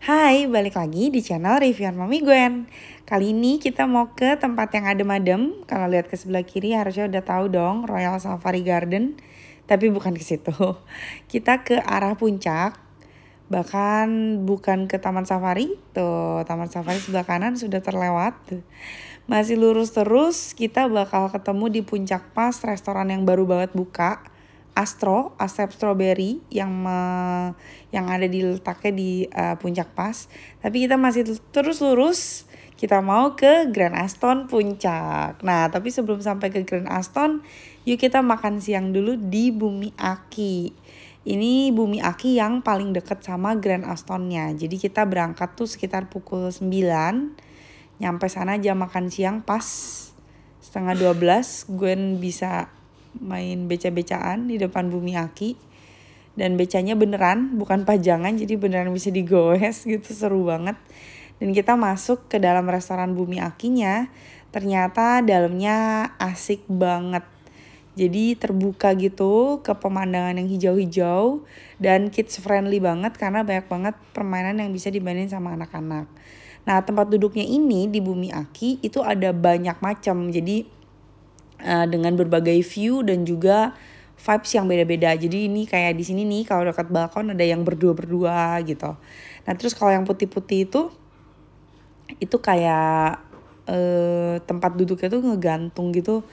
Hai, balik lagi di channel Reviewan Mami Gwen. Kali ini kita mau ke tempat yang adem-adem. Kalau lihat ke sebelah kiri harusnya udah tahu dong, Royal Safari Garden. Tapi bukan ke situ. Kita ke arah puncak. Bahkan bukan ke Taman Safari. Tuh, Taman Safari sebelah kanan sudah terlewat. Masih lurus terus, kita bakal ketemu di puncak pas restoran yang baru banget buka. Asep Strawberry yang ada di letaknya di Puncak Pas. Tapi kita masih terus lurus. Kita mau ke Grand Aston Puncak. Nah, tapi sebelum sampai ke Grand Aston, yuk kita makan siang dulu di Bumi Aki. Ini Bumi Aki yang paling deket sama Grand Astonnya. Jadi kita berangkat tuh sekitar pukul 9. Nyampe sana jam makan siang pas setengah 12. Gwen bisa main beca-becaan di depan Bumi Aki. Dan becanya beneran, bukan pajangan, jadi beneran bisa digoes gitu, seru banget. Dan kita masuk ke dalam restoran Bumi Akinya, ternyata dalamnya asik banget. Jadi terbuka gitu ke pemandangan yang hijau-hijau dan kids friendly banget karena banyak banget permainan yang bisa dimainin sama anak-anak. Nah, tempat duduknya ini di Bumi Aki itu ada banyak macam. Jadi dengan berbagai view dan juga vibes yang beda-beda. Jadi ini kayak di sini nih kalau dekat balkon ada yang berdua-berdua gitu. Nah, terus kalau yang putih-putih itu kayak tempat duduknya tuh ngegantung gitu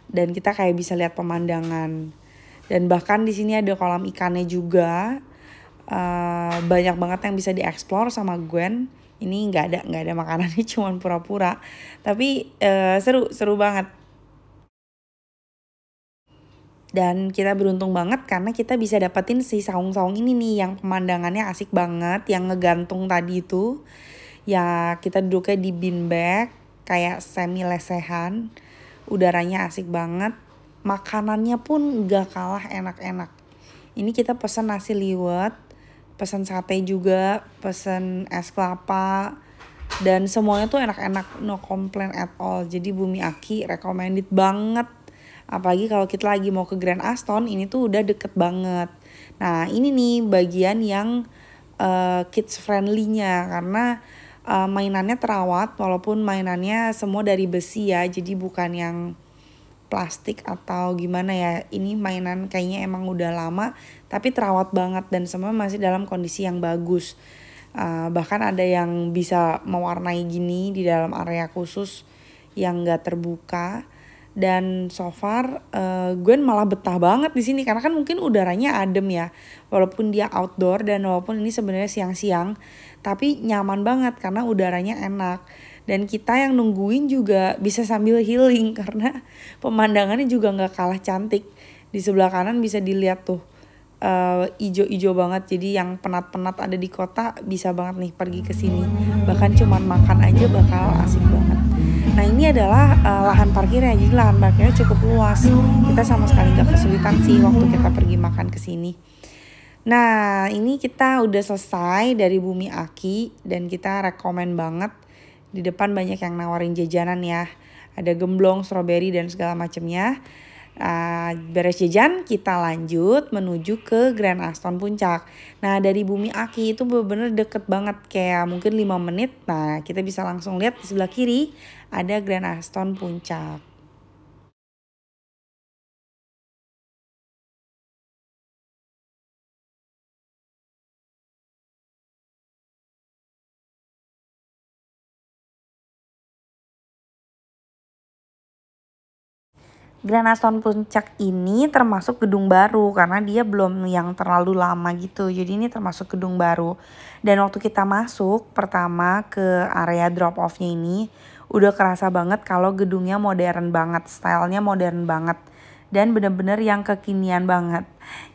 dan kita kayak bisa lihat pemandangan. Dan bahkan di sini ada kolam ikannya juga. Banyak banget yang bisa dieksplor sama Gwen. Ini nggak ada makanannya, cuma pura-pura. Tapi seru banget. Dan kita beruntung banget karena kita bisa dapetin si saung-saung ini nih yang pemandangannya asik banget, yang ngegantung tadi itu. Ya kita duduknya di beanbag kayak semi lesehan. Udaranya asik banget. Makanannya pun gak kalah enak-enak. Ini kita pesen nasi liwet, pesen sate juga, pesen es kelapa. Dan semuanya tuh enak-enak, no complaint at all. Jadi Bumi Aki recommended banget. Apalagi kalau kita lagi mau ke Grand Aston, ini tuh udah deket banget. Nah, ini nih bagian yang kids friendly-nya karena mainannya terawat walaupun mainannya semua dari besi ya. Jadi bukan yang plastik atau gimana ya. Ini mainan kayaknya emang udah lama tapi terawat banget dan semua masih dalam kondisi yang bagus. Bahkan ada yang bisa mewarnai gini di dalam area khusus yang gak terbuka. Dan so far Gwen malah betah banget di sini karena kan mungkin udaranya adem ya, walaupun dia outdoor dan walaupun ini sebenarnya siang-siang, tapi nyaman banget karena udaranya enak. Dan kita yang nungguin juga bisa sambil healing karena pemandangannya juga nggak kalah cantik. Di sebelah kanan bisa dilihat tuh ijo-ijo banget, jadi yang penat-penat ada di kota bisa banget nih pergi ke sini. Bahkan cuman makan aja bakal asik banget. Nah, ini adalah lahan parkirnya, jadi lahan parkirnya cukup luas. Kita sama sekali gak kesulitan sih waktu kita pergi makan ke sini. Nah, ini kita udah selesai dari Bumi Aki dan kita rekomen banget. Di depan banyak yang nawarin jajanan ya. Ada gemblong, strawberry dan segala macamnya. Beres jajan kita lanjut menuju ke Grand Aston Puncak. Nah, dari Bumi Aki itu bener-bener deket banget, kayak mungkin 5 menit. Nah, kita bisa langsung lihat di sebelah kiri ada Grand Aston Puncak. Grand Aston Puncak ini termasuk gedung baru karena dia belum yang terlalu lama gitu. Jadi ini termasuk gedung baru. Dan waktu kita masuk pertama ke area drop off-nya ini udah kerasa banget kalau gedungnya modern banget, stylenya modern banget. Dan bener-bener yang kekinian banget.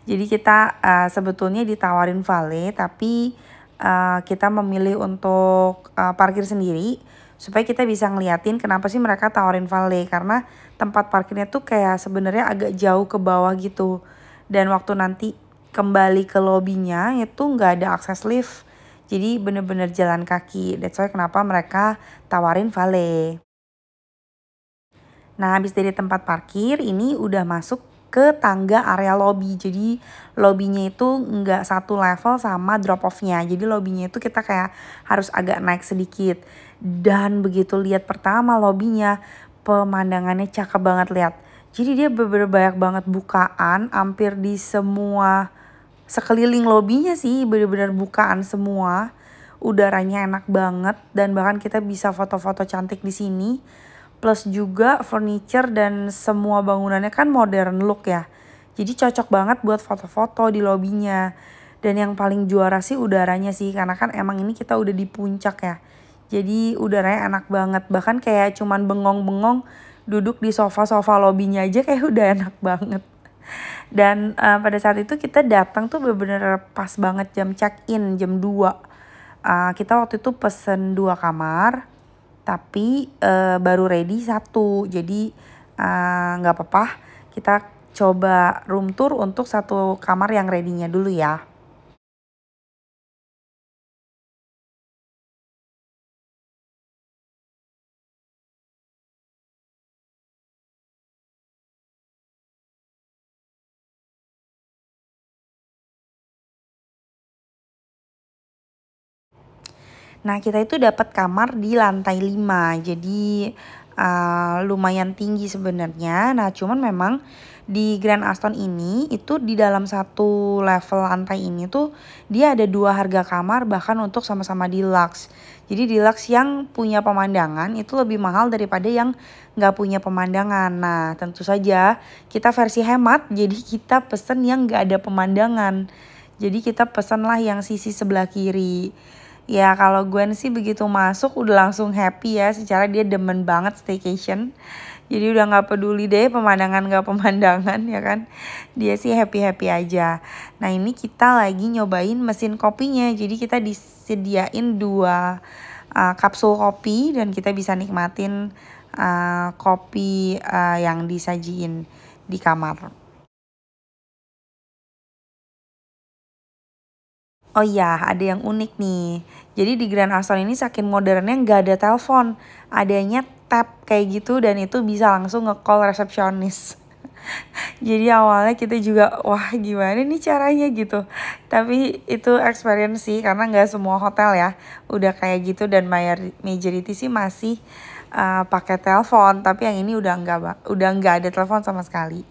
Jadi kita sebetulnya ditawarin valet tapi kita memilih untuk parkir sendiri supaya kita bisa ngeliatin kenapa sih mereka tawarin valet, karena tempat parkirnya tuh kayak sebenarnya agak jauh ke bawah gitu. Dan waktu nanti kembali ke lobbynya itu nggak ada akses lift. Jadi bener-bener jalan kaki. That's why kenapa mereka tawarin valet. Nah, habis dari tempat parkir ini udah masuk ke tangga area lobby. Jadi lobbynya itu nggak satu level sama drop off-nya. Jadi lobbynya itu kita kayak harus agak naik sedikit. Dan begitu lihat pertama lobbynya, pemandangannya cakep banget lihat. Jadi dia bener-bener banyak banget bukaan, hampir di semua sekeliling lobbynya sih bener-bener bukaan semua. Udaranya enak banget dan bahkan kita bisa foto-foto cantik di sini. Plus juga furniture dan semua bangunannya kan modern look ya. Jadi cocok banget buat foto-foto di lobbynya. Dan yang paling juara sih udaranya sih, karena kan emang ini kita udah di puncak ya. Jadi udaranya enak banget. Bahkan kayak cuman bengong-bengong duduk di sofa-sofa lobbynya aja kayak udah enak banget. Dan pada saat itu kita datang tuh bener-bener pas banget jam check-in, jam 2. Kita waktu itu pesen 2 kamar. Tapi baru ready 1. Jadi nggak apa-apa. Kita coba room tour untuk 1 kamar yang ready-nya dulu ya. Nah, kita itu dapat kamar di lantai 5. Jadi lumayan tinggi sebenarnya. Nah, cuman memang di Grand Aston ini itu di dalam satu level lantai ini tuh dia ada 2 harga kamar bahkan untuk sama-sama deluxe. Jadi deluxe yang punya pemandangan itu lebih mahal daripada yang nggak punya pemandangan. Nah, tentu saja kita versi hemat, jadi kita pesen yang nggak ada pemandangan. Jadi kita pesen lah yang sisi sebelah kiri. Ya kalau Gwen sih begitu masuk udah langsung happy ya, secara dia demen banget staycation. Jadi udah gak peduli deh pemandangan gak pemandangan ya kan. Dia sih happy-happy aja. Nah ini kita lagi nyobain mesin kopinya. Jadi kita disediain 2 kapsul kopi dan kita bisa nikmatin kopi yang disajiin di kamar. Oh iya, ada yang unik nih. Jadi di Grand Aston ini saking modernnya nggak ada telepon. Adanya tab kayak gitu dan itu bisa langsung nge-call resepsionis. Jadi awalnya kita juga, wah gimana nih caranya gitu. Tapi itu experience sih, karena nggak semua hotel ya udah kayak gitu dan majority sih masih pakai telepon. Tapi yang ini udah nggak ada telepon sama sekali.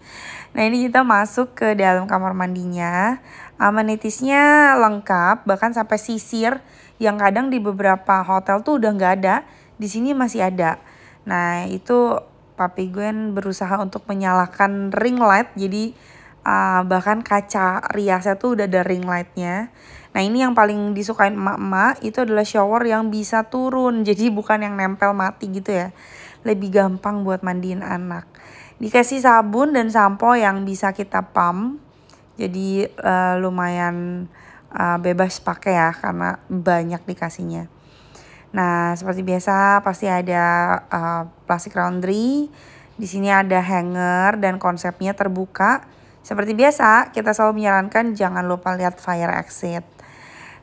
Nah ini kita masuk ke dalam kamar mandinya. Amenitiesnya lengkap, bahkan sampai sisir yang kadang di beberapa hotel tuh udah nggak ada, di sini masih ada. Nah itu Papi Gwen berusaha untuk menyalakan ring light, jadi bahkan kaca riasnya tuh udah ada ring lightnya. Nah ini yang paling disukain emak-emak itu adalah shower yang bisa turun, jadi bukan yang nempel mati gitu ya. Lebih gampang buat mandiin anak. Dikasih sabun dan sampo yang bisa kita pump. Jadi lumayan bebas pakai ya karena banyak dikasihnya. Nah, seperti biasa pasti ada plastic laundry. Di sini ada hanger dan konsepnya terbuka. Seperti biasa, kita selalu menyarankan jangan lupa lihat fire exit.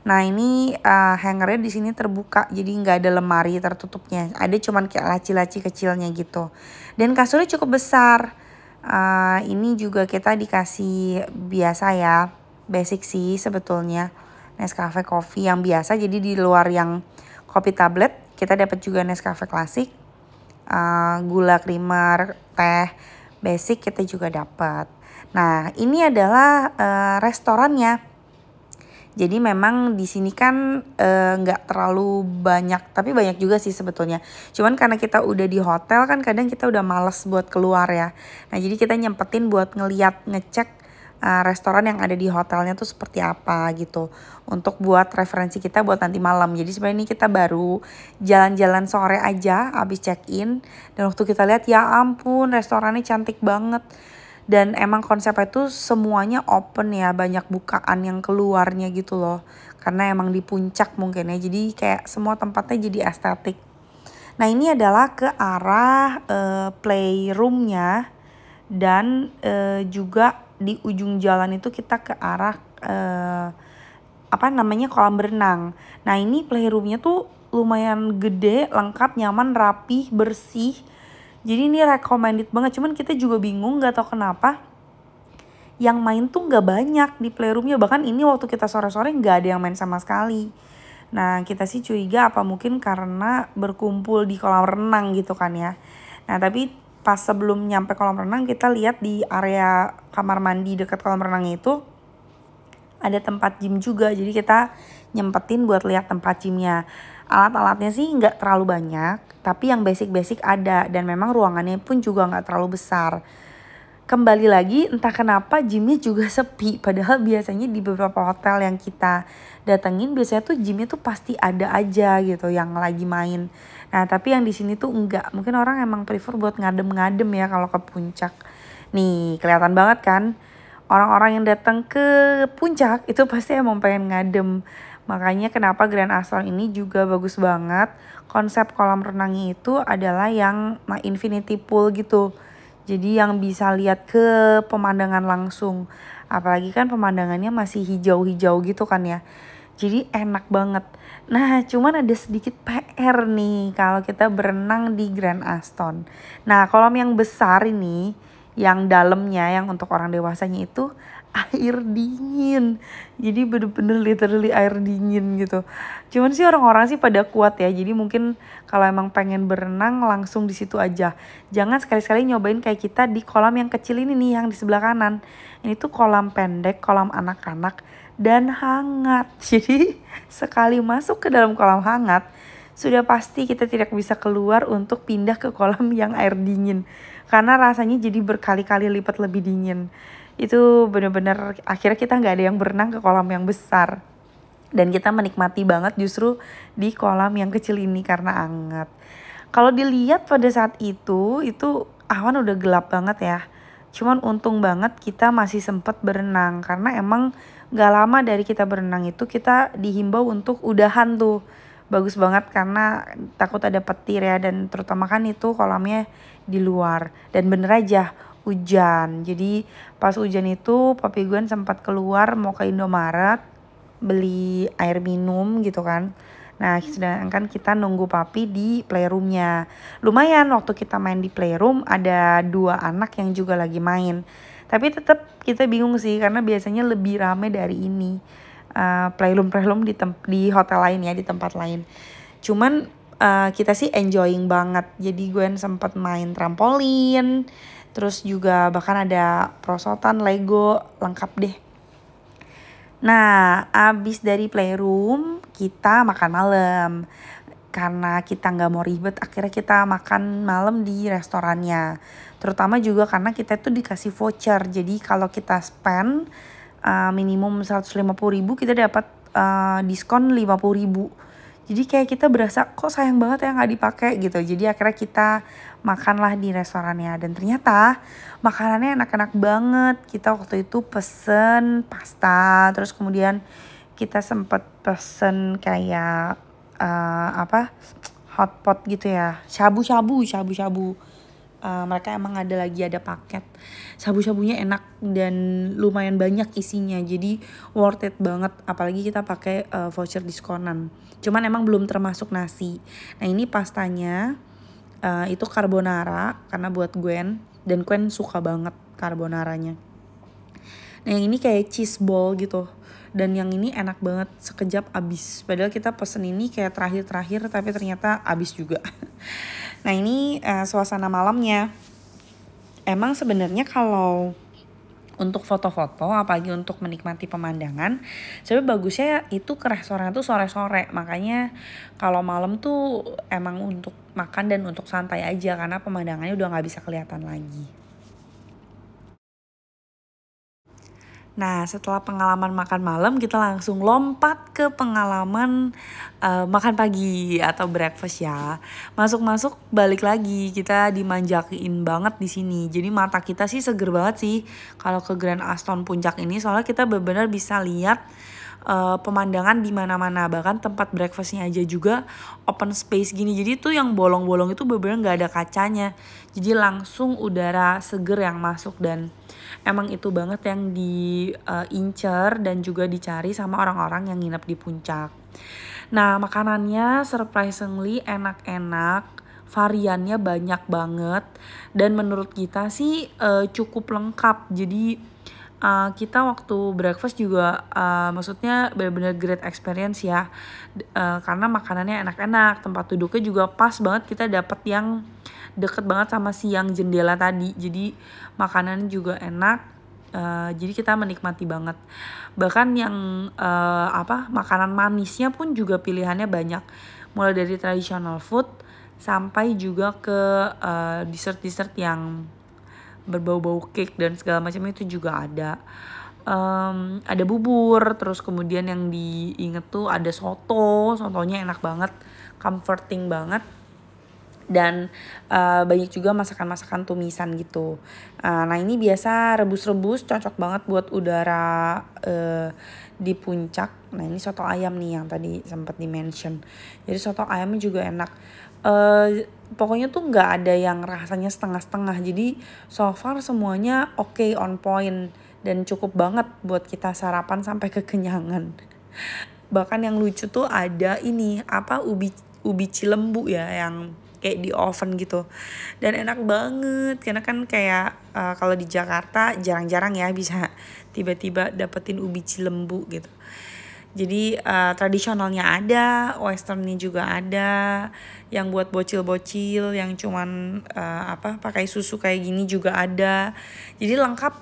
Nah, ini hangernya di sini terbuka, jadi nggak ada lemari tertutupnya. Ada cuman kayak laci-laci kecilnya gitu. Dan kasurnya cukup besar. Ini juga kita dikasih biasa ya, basic sih sebetulnya. Nescafe coffee yang biasa, jadi di luar yang kopi tablet kita dapat juga Nescafe klasik, gula creamer, teh basic kita juga dapat. Nah ini adalah restorannya. Jadi memang di sini kan nggak terlalu banyak, tapi banyak juga sih sebetulnya. Cuman karena kita udah di hotel kan kadang kita udah males buat keluar ya. Nah jadi kita nyempetin buat ngecek restoran yang ada di hotelnya tuh seperti apa gitu. Untuk buat referensi kita buat nanti malam. Jadi sebenarnya ini kita baru jalan-jalan sore aja abis check in. Dan waktu kita lihat ya ampun restorannya cantik banget. Dan emang konsepnya tuh semuanya open ya, banyak bukaan yang keluarnya gitu loh. Karena emang di puncak mungkin ya, jadi kayak semua tempatnya jadi estetik. Nah ini adalah ke arah playroomnya. Dan juga di ujung jalan itu kita ke arah kolam berenang. Nah ini playroomnya tuh lumayan gede, lengkap, nyaman, rapih, bersih. Jadi ini recommended banget, cuman kita juga bingung gak tau kenapa yang main tuh nggak banyak di playroomnya. Bahkan ini waktu kita sore-sore nggak ada yang main sama sekali. Nah kita sih curiga apa mungkin karena berkumpul di kolam renang gitu kan ya. Nah tapi pas sebelum nyampe kolam renang kita lihat di area kamar mandi dekat kolam renang itu ada tempat gym juga. Jadi kita nyempetin buat lihat tempat gymnya. Alat-alatnya sih nggak terlalu banyak, tapi yang basic-basic ada. Dan memang ruangannya pun juga nggak terlalu besar. Kembali lagi entah kenapa gymnya juga sepi. Padahal biasanya di beberapa hotel yang kita datengin biasanya tuh gymnya tuh pasti ada aja gitu yang lagi main. Nah tapi yang di sini tuh enggak. Mungkin orang emang prefer buat ngadem-ngadem ya kalau ke puncak. Nih kelihatan banget kan. Orang-orang yang datang ke puncak itu pasti emang pengen ngadem. Makanya kenapa Grand Astron ini juga bagus banget. Konsep kolam renangnya itu adalah yang infinity pool gitu. Jadi yang bisa lihat ke pemandangan langsung. Apalagi kan pemandangannya masih hijau-hijau gitu kan ya. Jadi enak banget. Nah cuman ada sedikit PR nih kalau kita berenang di Grand Astron. Nah kolam yang besar ini, yang dalamnya yang untuk orang dewasanya itu air dingin. Jadi bener-bener literally air dingin gitu. Cuman sih orang-orang sih pada kuat ya. Jadi mungkin kalau emang pengen berenang langsung di situ aja. Jangan sekali-sekali nyobain kayak kita di kolam yang kecil ini nih yang di sebelah kanan. Ini tuh kolam pendek, kolam anak-anak dan hangat. Jadi sekali masuk ke dalam kolam hangat sudah pasti kita tidak bisa keluar untuk pindah ke kolam yang air dingin. Karena rasanya jadi berkali-kali lipat lebih dingin. Itu bener-bener akhirnya kita nggak ada yang berenang ke kolam yang besar. Dan kita menikmati banget justru di kolam yang kecil ini karena hangat. Kalau dilihat pada saat itu awan udah gelap banget ya. Cuman untung banget kita masih sempet berenang. Karena emang gak lama dari kita berenang itu kita dihimbau untuk udahan tuh. Bagus banget karena takut ada petir ya. Dan terutama kan itu kolamnya di luar. Dan bener aja hujan. Jadi pas hujan itu papi gue sempat keluar mau ke Indomaret beli air minum gitu kan. Nah sedangkan kita nunggu papi di playroomnya. Lumayan waktu kita main di playroom ada 2 anak yang juga lagi main. Tapi tetap kita bingung sih karena biasanya lebih rame dari ini. Playroom di hotel lain ya, di tempat lain. Cuman kita sih enjoying banget. Jadi gue sempat main trampolin. Terus juga bahkan ada perosotan Lego, lengkap deh. Nah, abis dari playroom kita makan malam. Karena kita gak mau ribet, akhirnya kita makan malam di restorannya. Terutama juga karena kita tuh dikasih voucher. Jadi kalau kita spend minimum 150.000 kita dapat diskon 50.000. Jadi kayak kita berasa kok sayang banget ya gak dipakai gitu. Jadi akhirnya kita makanlah di restorannya. Dan ternyata makanannya enak-enak banget. Kita waktu itu pesen pasta. Terus kemudian kita sempet pesen kayak hotpot gitu ya. Shabu-shabu. Mereka emang ada paket. Shabu-shabunya enak dan lumayan banyak isinya. Jadi worth it banget. Apalagi kita pakai voucher diskonan. Cuman emang belum termasuk nasi. Nah ini pastanya itu carbonara. Karena buat Gwen. Dan Gwen suka banget carbonaranya. Nah yang ini kayak cheese ball gitu. Dan yang ini enak banget, sekejap abis. Padahal kita pesen ini kayak terakhir-terakhir tapi ternyata abis juga. Nah ini suasana malamnya. Emang sebenarnya kalau untuk foto-foto apalagi untuk menikmati pemandangan, sebenarnya bagusnya itu ke restoran tuh sore-sore. Makanya kalau malam tuh emang untuk makan dan untuk santai aja karena pemandangannya udah gak bisa kelihatan lagi. Nah setelah pengalaman makan malam kita langsung lompat ke pengalaman makan pagi atau breakfast ya. Masuk-masuk balik lagi kita dimanjakin banget di sini. Jadi mata kita sih seger banget sih kalau ke Grand Astron Puncak ini. Soalnya kita benar-benar bisa lihat pemandangan di mana-mana. Bahkan tempat breakfastnya aja juga open space gini. Jadi tuh yang bolong-bolong itu benar-benar nggak ada kacanya. Jadi langsung udara seger yang masuk dan emang itu banget yang diincar dan juga dicari sama orang-orang yang nginep di puncak. Nah makanannya surprisingly enak-enak, variannya banyak banget dan menurut kita sih cukup lengkap. Jadi kita waktu breakfast juga maksudnya benar-benar great experience ya. Karena makanannya enak-enak, tempat duduknya juga pas banget, kita dapat yang deket banget sama siang jendela tadi. Jadi makanan juga enak. Jadi kita menikmati banget. Bahkan yang makanan manisnya pun juga pilihannya banyak. Mulai dari traditional food sampai juga ke dessert-dessert yang berbau-bau cake dan segala macam itu juga ada. Ada bubur, terus kemudian yang diinget tuh ada sotonya enak banget, comforting banget. Dan banyak juga masakan-masakan tumisan gitu. Nah ini biasa rebus-rebus, cocok banget buat udara di puncak. Nah ini soto ayam nih yang tadi sempat di-mention. Jadi soto ayamnya juga enak. Pokoknya tuh nggak ada yang rasanya setengah-setengah. Jadi so far semuanya oke, on point. Dan cukup banget buat kita sarapan sampai kekenyangan. Bahkan yang lucu tuh ada ini ubi cilembu ya, yang kayak di oven gitu, dan enak banget karena kan kayak kalau di Jakarta jarang-jarang ya bisa tiba-tiba dapetin ubi cilembu gitu. Jadi tradisionalnya ada, westernnya juga ada, yang buat bocil-bocil yang cuman pakai susu kayak gini juga ada. Jadi lengkap,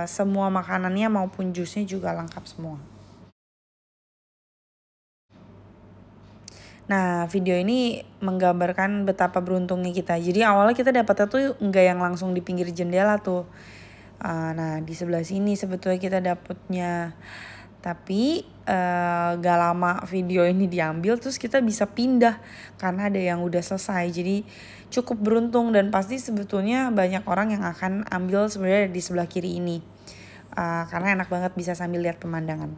semua makanannya maupun jusnya juga lengkap semua. Nah, video ini menggambarkan betapa beruntungnya kita. Jadi awalnya kita dapetnya tuh nggak yang langsung di pinggir jendela tuh. Nah, di sebelah sini sebetulnya kita dapetnya. Tapi gak lama video ini diambil terus kita bisa pindah karena ada yang udah selesai. Jadi cukup beruntung dan pasti sebetulnya banyak orang yang akan ambil sebenarnya di sebelah kiri ini. Karena enak banget bisa sambil lihat pemandangan.